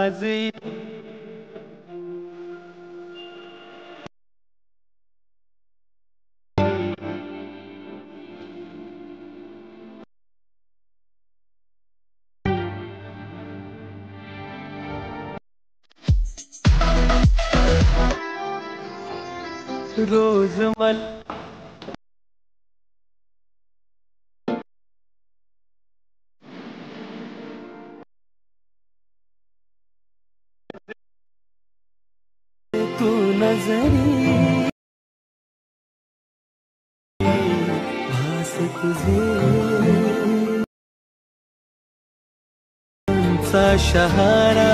आवाज रोज मला तू नजरी भास तुझे शहारा।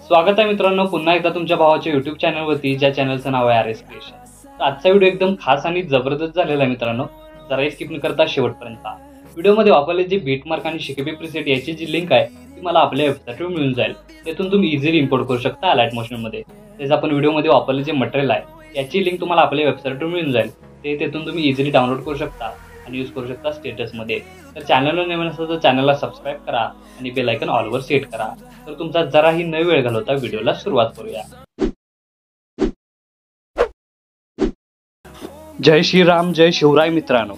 स्वागत आहे मित्रांनो पुन्हा एकदा तुमच्या भावाच्या YouTube चॅनलवरती, ज्या चॅनलचं नाव आहे RS क्रिएशन। तर आजचा व्हिडिओ एकदम खास आणि जबरदस्त झालेला आहे मित्रांनो, जरा स्किप न करता शेवटपर्यंत। व्हिडिओमध्ये वापरले जे बीटमार्क आणि शिकेबी प्रीसेट याची जी लिंक आहे ती मला आपल्या वेबसाईटवर मिळून जाईल। त्यातून तुम्ही इझिली इम्पोर्ट करू शकता अलाइट मोशनमध्ये। तेच आपण व्हिडिओमध्ये वापरले जे मटेरियल आहे याची लिंक तुम्हाला आपल्या वेबसाईटवर मिळून जाईल, ते तेथून तुम्ही इझिली डाउनलोड करू शकता आणि यूज करू शकता स्टेटसमध्ये। तर चॅनलवर नवीन असेल तर चॅनलला सबस्क्राईब करा आणि बेल आयकॉन ऑलवर सेट करा। तर तुमचा जराही न वेळ घालवता व्हिडिओला सुरुवात करूया। जय श्रीराम, जय शिवराय मित्रांनो।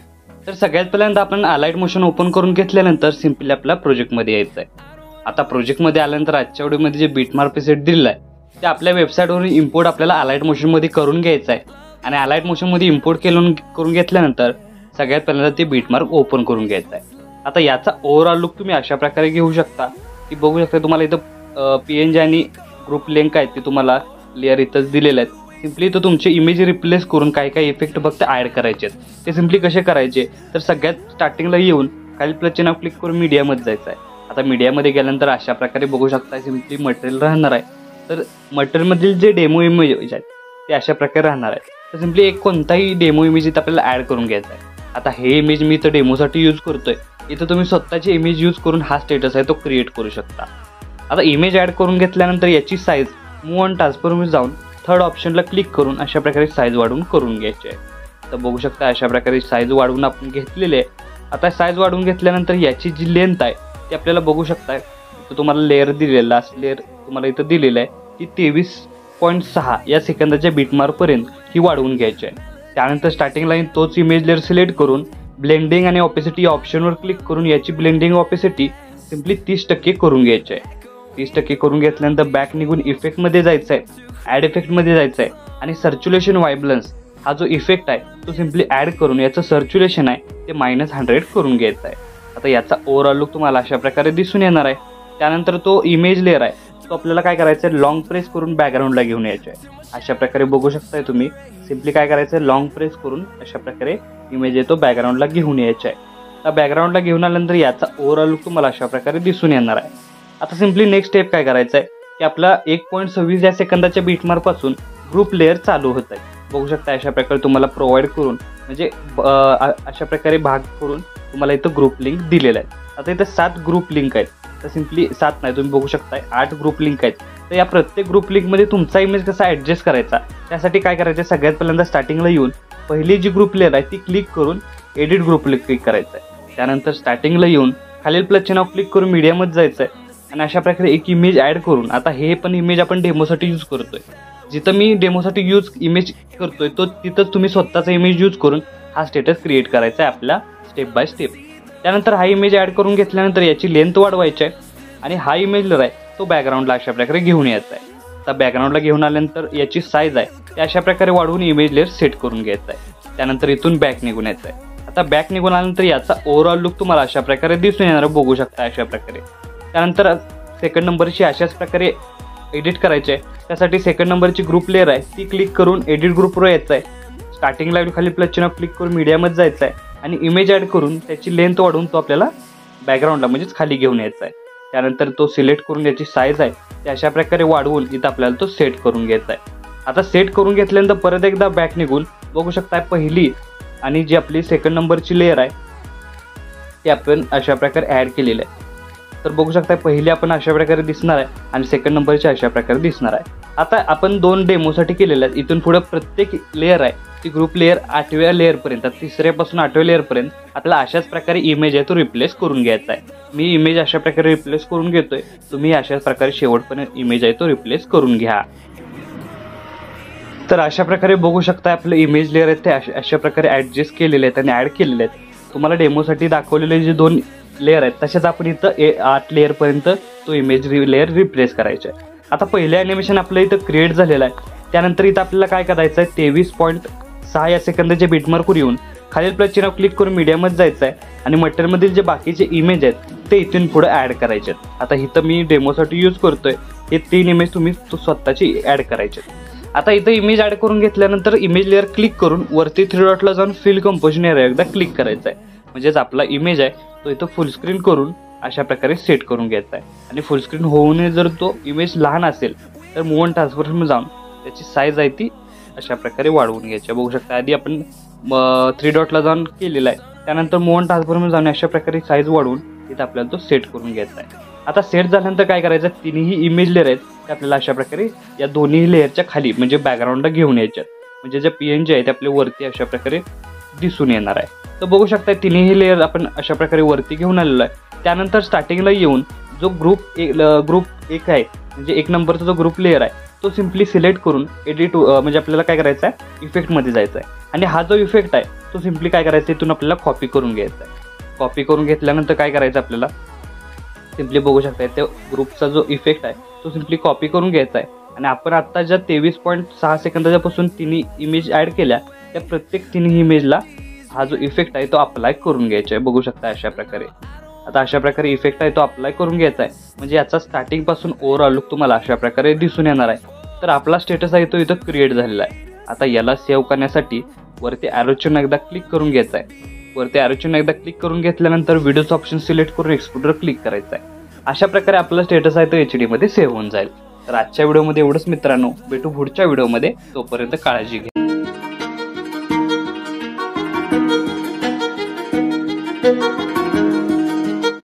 तर सगळ्यात पहिल्यांदा आपण अलाइट मोशन ओपन करून घेतल्यानंतर सिंपली आपल्या प्रोजेक्टमध्ये यायचं आहे। आता प्रोजेक्टमध्ये आल्यानंतर आजच्या व्हिडिओमध्ये जे बीटमार्क प्रीसेट दिलेलं आहे ते आपल्या वेबसाईटवरून इम्पोर्ट आपल्याला अलाइट मोशनमध्ये करून घ्यायचं आहे। आणि अलाइट मोशनमध्ये इम्पोर्ट करून घेतल्यानंतर सगळ्यात पहिल्यांदा ते बीटमार्क ओपन करून घ्यायचं आहे। आता याचा ओव्हरऑल लुक तुम्ही अशा प्रकारे घेऊ शकता की बघू शकता तुम्हाला इथं PNG आणि ग्रुप लिंक आहेत ते तुम्हाला लेअर इथंच दिलेले आहेत। सिंपली इथं तुमचे इमेज रिप्लेस करून काही इफेक्ट फक्त ॲड करायचे आहेत। ते सिंपली कसे करायचे तर सगळ्यात स्टार्टिंगला येऊन खाली प्लस चिन्ह क्लिक करून मीडियामध्ये जायचं आहे। आता मीडियामध्ये गेल्यानंतर अशा प्रकारे बघू शकता सिंपली मटेरियल राहणार आहे। तर मटेरियलमधील जे डेमो इमेज आहेत ते अशा प्रकारे राहणार आहे। तर सिंपली एक कोणताही डेमो इमेज इथं आपल्याला ॲड करून घ्यायचा आहे। आता हे इमेज मी इथं डेमोसाठी यूज करतोय, इथं तुम्ही स्वतःची इमेज यूज करून हा स्टेटस आहे तो क्रिएट करू शकता। आता इमेज ॲड करून घेतल्यानंतर याची साईज मूव ऑन ट्रान्सफॉर्ममध्ये जाऊन थर्ड ऑप्शनला क्लिक करून अशा प्रकारे साईज वाढवून करून घ्यायची आहे। तर बघू शकता अशा प्रकारे साईज वाढवून आपण घेतलेली आहे। आता साईज वाढवून घेतल्यानंतर याची जी लेंथ आहे ती आपल्याला बघू शकता, तुम्हाला लेअर दिलेला लास्ट लेअर तुम्हाला इथं दिलेलं आहे ती 23.6 या सेकंदाच्या बीटमार्कपर्यंत ही वाढवून घ्यायची आहे। त्यानंतर स्टार्टिंग लाईन तोच इमेज लेअर सिलेक्ट करून ब्लेंडिंग आणि ऑपेसिटी या ऑप्शनवर क्लिक करून याची ब्लेंडिंग ऑपेसिटी सिंपली 30% करून घ्यायची आहे। 30% करून घेतल्यानंतर बॅक निघून इफेक्टमध्ये जायचं आहे, ॲड इफेक्टमध्ये जायचं आहे आणि सर्क्युलेशन वायब्लन्स हा जो इफेक्ट आहे तो सिंपली ॲड करून याचं सर्क्युलेशन आहे ते -100 करून घ्यायचं आहे। आता याचा ओव्हरऑल लुक तुम्हाला अशा प्रकारे दिसून येणार आहे। त्यानंतर तो इमेज लेअर आहे तो आपल्याला काय करायचं आहे लॉंग प्रेस करून बॅकग्राऊंडला घेऊन यायचं आहे। अशा प्रकारे बघू शकताय तुम्ही सिंपली काय करायचं आहे लॉंग प्रेस करून अशा प्रकारे इमेज येतो बॅकग्राऊंडला घेऊन यायचा आहे। तर बॅकग्राऊंडला घेऊन आल्यानंतर याचा ओव्हरऑल लुक तुम्हाला अशा प्रकारे दिसून येणार आहे। आता सिंपली नेक्स्ट स्टेप काय करायचं आहे की आपला 1.26 या सेकंदाच्या बीटमार्कपासून ग्रुप लेअर चालू होत आहे। बघू शकता अशा प्रकारे तुम्हाला प्रोव्हाइड करून म्हणजे अशा प्रकारे भाग करून तुम्हाला इथं ग्रुप लिंक दिलेला आहे। आता इथं 7 ग्रुप लिंक आहेत, तर सिंपली 7 नाही तुम्ही बघू शकताय 8 ग्रुप लिंक आहेत। तर या प्रत्येक ग्रुप लिंकमध्ये तुमचा इमेज कसा ॲडजस्ट करायचा त्यासाठी काय करायचं सगळ्यात पहिल्यांदा स्टार्टिंगला येऊन पहिली जी ग्रुप लेअर आहे ती क्लिक करून एडिट ग्रुप क्लिक करायचं आहे। त्यानंतर स्टार्टिंगला येऊन खालील प्लस चिन्ह क्लिक करून मीडियामध्ये जायचं आहे आणि अशा प्रकारे एक इमेज ॲड करून, आता हे पण इमेज आपण डेमोसाठी यूज करतोय, जिथं मी डेमोसाठी इमेज करतोय तो तिथंच तुम्ही स्वतःचा इमेज यूज करून हा स्टेटस क्रिएट करायचा आहे आपला स्टेप बाय स्टेप। त्यानंतर हा इमेज ॲड करून घेतल्यानंतर याची लेंथ वाढवायची आहे आणि हा इमेज लेअर आहे तो बॅकग्राऊंडला अशा प्रकारे घेऊन यायचा आहे। आता बॅकग्राऊंडला घेऊन आल्यानंतर याची साईज आहे ते अशा प्रकारे वाढवून इमेज लेअर सेट करून घ्यायचा आहे। त्यानंतर इथून बॅक निघून यायचं आहे। आता बॅक निघून आल्यानंतर याचा ओव्हरऑल लुक तुम्हाला अशा प्रकारे दिसून येणार बघू शकता अशा प्रकारे। त्यानंतर सेकंड नंबरची अशाच प्रकारे एडिट करायचे आहे। त्यासाठी सेकंड नंबरची ग्रुप लेअर आहे ती क्लिक करून एडिट ग्रुपवर यायचं आहे। स्टार्टिंगला खाली प्लस चिन्ह क्लिक करून मीडियामध्ये जायचं आहे आणि इमेज ॲड करून त्याची लेंथ वाढवून तो आपल्याला बॅकग्राऊंडला म्हणजेच खाली घेऊन यायचा आहे। त्यानंतर तो सिलेक्ट करून याची साईज आहे ते अशा प्रकारे वाढवून इथं आपल्याला तो सेट करून घ्यायचा आहे। आता सेट करून घेतल्यानंतर परत एकदा बॅक निघून बघू शकता पहिली आणि जी आपली सेकंड नंबरची लेअर आहे ती आपण अशा प्रकारे ॲड केलेली आहे। तर बघू शकता पहिली आपण अशा प्रकारे दिसणार आहे आणि सेकंड नंबरची अशा प्रकारे दिसणार आहे। आता आपण 2 डेमोसाठी केलेले आहेत, इथून पुढे प्रत्येक लेअर आहे ती ग्रुप लेअर 8व्या लेअरपर्यंत, 3ऱ्यापासून 8व्या लेअरपर्यंत आपल्याला अशाच प्रकारे इमेज आहे तो रिप्लेस करून घ्यायचा आहे. मी इमेज अशा प्रकारे रिप्लेस करून घेतोय, तुम्ही अशाच प्रकारे शेवटपर्यंत इमेज आहे तो रिप्लेस करून घ्या. तर अशा प्रकारे बघू शकता आपले इमेज लेअर आहेत ते अशा प्रकारे ॲडजस्ट केलेले आहेत आणि ॲड केलेले आहेत. तुम्हाला डेमोसाठी दाखवलेले जे 2 लेअर आहेत तसेच आपण इथं 8 लेअरपर्यंत तो इमेज लेअर रिप्लेस करायचा आहे. आता पहिलं ॲनिमेशन आपलं इथं क्रिएट झालेलं आहे. त्यानंतर इथं आपल्याला काय करायचं आहे, 23.6 या सेकंदाचे बीटमार्कवर येऊन खालील प्लस चिन्ह क्लिक करून मीडियामध्ये जायचं आहे आणि मटेरियलमधील जे बाकीचे इमेज आहेत ते इथून पुढे ॲड करायचे आहेत. आता इथं मी डेमोसाठी यूज करतोय, हे 3 इमेज तुम्ही स्वतःची ॲड करायचे. आता इथं इमेज ॲड करून घेतल्यानंतर इमेज लेअर क्लिक करून वरती 3 डॉटला जाऊन फिल कंपोजिशन एरिया एकदा क्लिक करायचं आहे. म्हणजेच आपला इमेज आहे तो इथं फुल स्क्रीन करून अशा प्रकारे सेट करून घ्यायचा आहे. आणि फुल स्क्रीन होऊन जर तो इमेज लहान असेल तर मूव अँड ट्रान्सफॉर्मेशन जाऊन त्याची साईज आहे ती अशा प्रकारे वाढवून घ्यायची. बघू शकता आधी आपण 3 डॉटला जाऊन केलेला आहे, त्यानंतर मूव अँड ट्रान्सफॉर्मेशन जाऊन अशा प्रकारे साईज वाढवून इथं आपल्याला तो सेट करून घ्यायचा आहे. आता सेट झाल्यानंतर काय करायचं, तिन्ही इमेज लेअर आहेत ते आपल्याला अशा प्रकारे या दोन्ही लेअरच्या खाली म्हणजे बॅकग्राऊंडला घेऊन यायच्यात. म्हणजे जे PNG आहे ते आपल्या वरती अशा प्रकारे दिसून येणार आहे. तर बघू शकता तिन्ही लेअर आपण अशा प्रकारे वरती घेऊन आलेलो आहे. त्यानंतर स्टार्टिंगला येऊन जो ग्रुप 1 आहे म्हणजे 1 नंबरचा जो ग्रुप लेअर आहे तो सिम्पली सिलेक्ट करून एडिट म्हणजे आपल्याला काय करायचं आहे, इफेक्टमध्ये जायचं आहे. आणि हा जो इफेक्ट आहे तो सिम्पली काय करायचा, इथून आपल्याला कॉपी करून घ्यायचा आहे. कॉपी करून घेतल्यानंतर काय करायचं आपल्याला, सिम्पली बघू शकता त्या ग्रुपचा जो इफेक्ट आहे तो सिम्पली कॉपी करून घ्यायचा आहे. आणि आपण आत्ता ज्या 23.6 सेकंदाच्यापासून तिन्ही इमेज ॲड केल्या त्या प्रत्येक तिन्ही इमेजला हा जो इफेक्ट आहे तो अप्लाय करून घ्यायचा आहे. बघू शकता अशा प्रकारे. आता अशा प्रकारे इफेक्ट आहे तो अप्लाय करून घ्यायचा आहे. म्हणजे याचा स्टार्टिंगपासून ओव्हरऑल लुक तुम्हाला अशा प्रकारे दिसून येणार आहे. तर आपला स्टेटस आहे तो इथं क्रिएट झालेला आहे. आता याला सेव्ह करण्यासाठी वरती ॲरोचिन एकदा क्लिक करून घ्यायचा आहे. वरती ॲरोचिन एकदा क्लिक करून घेतल्यानंतर व्हिडिओचं ऑप्शन सिलेक्ट करून एक्सपोर्टवर क्लिक करायचं आहे. अशा प्रकारे आपला स्टेटस आहे तो HD मध्ये सेव्ह होऊन जाईल. तर आजच्या व्हिडिओमध्ये एवढंच मित्रांनो, भेटू पुढच्या व्हिडिओमध्ये. तोपर्यंत काळजी घ्या.